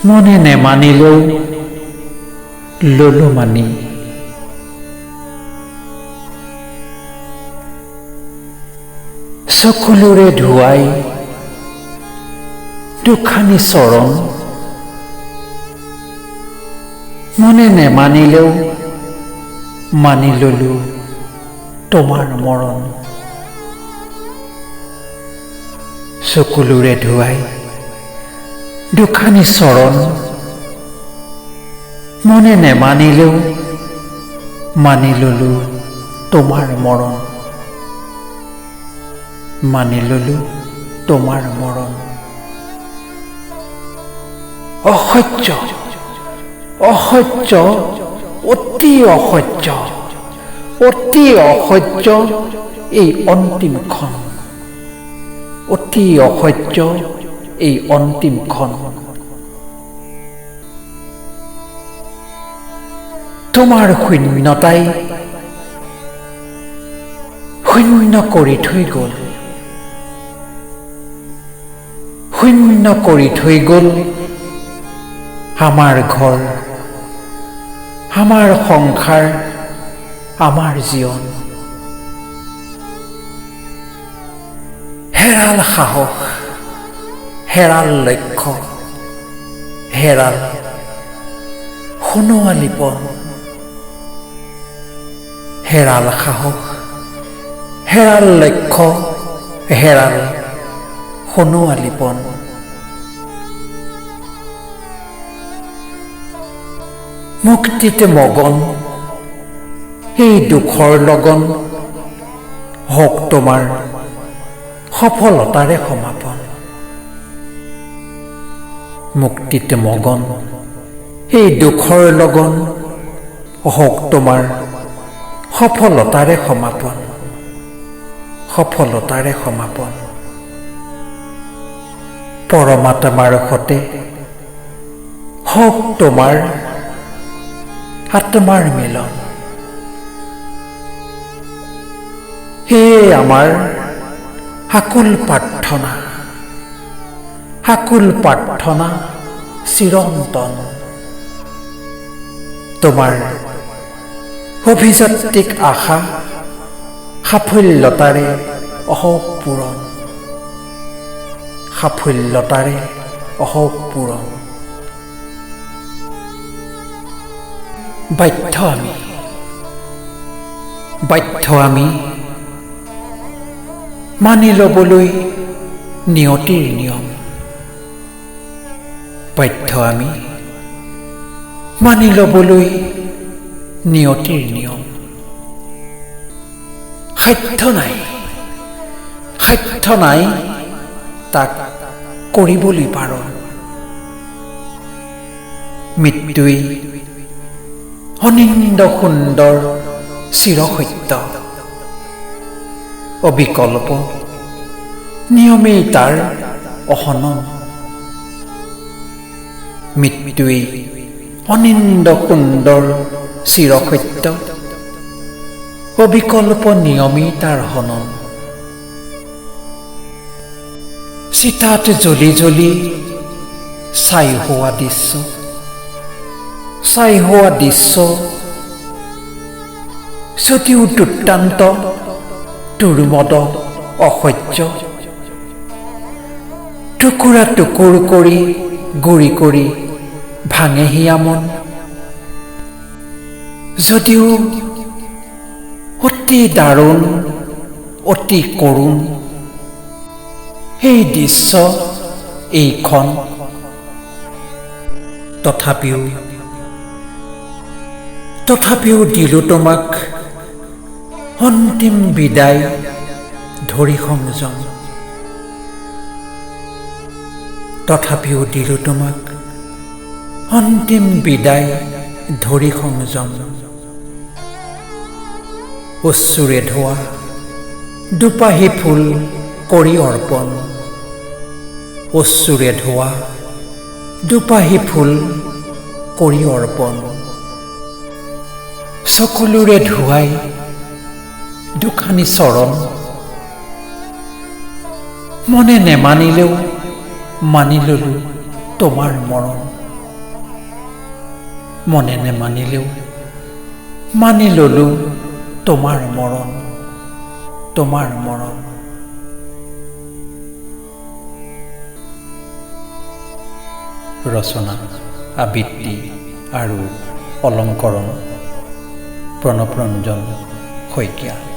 মনে নেমানিলেও ললো মানি। চকুলোৰে ধুৱাই দুখানি চৰণ, মনে নেমানিলেও মানি ললো তোমাৰ মৰণ। চকুলোৰে ধুৱাই দুখানি চৰণ, মনে নেমানিলেও মানি ললো তোমাৰ মৰণ। মানি ললো তোমাৰ মৰণ। অসহ্য অসহ্য অতি অসহ্য, অতি অসহ্য এই অন্তিমখন, অতি অসহ্য এই অন্তিমখন। তোমাৰ শূন্যতাই শূন্য কৰি থৈ গ'ল, শূন্য কৰি থৈ গ'ল আমাৰ ঘৰ, আমাৰ সংসাৰ, আমাৰ জীৱন। হেৰাল সাহস, হেৰাল লক্ষ্য, হেৰাল সোণোৱালীপন। হেৰাল সাহস, হেৰাল লক্ষ্য, হেৰাল সোণোৱালীপন। মুক্তিতে মগন এই দুখৰ লগন, হওক তোমাৰ সফলতাৰে সমাপন। মুক্তিতে মগন এই দুখৰ লগন, হওক তোমাৰ সফলতাৰে সমাপন, সফলতাৰে সমাপন। পৰমাত্মাৰ সতে হওক তোমাৰ আত্মাৰ মিলন। সেয়ে আমাৰ আকুল প্ৰাৰ্থনা, আকুল প্ৰাৰ্থনা চিৰন্তন। তোমাৰ অভিযাত্ৰিক আশা সাফল্যতাৰে অহক পূৰণ, সাফল্যতাৰে অহক পূৰণ। বাধ্য আমি, বাধ্য আমি মানি ল'বলৈ নিয়তিৰ নিয়ম। বাধ্য আমি মানি ল'বলৈ নিয়তিৰ নিয়ম। সাধ্য নাই, সাধ্য নাই তাক কৰিবলৈ পাৰোঁ। মৃত্যুই অনিন্দ সুন্দৰ চিৰসত্য, অবিকল্প নিয়মেই তাৰ অহনন। মৃত্যুই অনিন্দ সুন্দৰ চিৰসত্য, অবিকল্প নিয়মেই তাৰ হনন। চিতাত জ্বলি জ্বলি ছাই হোৱা দৃশ্য, ছাই হোৱা দৃশ্য যদিও দুৰ্দান্ত দুৰ্মদ অসহ্য। টুকুৰা টুকুৰ কৰি গুৰি কৰি ভাঙে হিয়া মন, যদিও অতি দাৰুণ অতি কৰুণ এই দৃশ্য এইখন। তথাপিও দিলো তোমাক অন্তিম বিদায় ধৰি সংযম। তথাপিও দিলো তোমাক অন্তিম বিদায় ধৰি সংযম। অশ্ৰুৰে ধোৱা দুপাহি ফুল কৰি অৰ্পণ, অশ্ৰুৰে ধোৱা দুপাহি ফুল কৰি অৰ্পণ। চকুলোৰে ধুৱাই দুখানি চৰণ, মনে নেমানিলেও মানি ললো তোমাৰ মৰণ। মনে নেমানিলেও মানি ললো তোমাৰ মৰণ, তোমাৰ মৰণ। ৰচনা, আবৃত্তি আৰু অলংকৰণ প্ৰণৱ ৰঞ্জন শইকীয়া।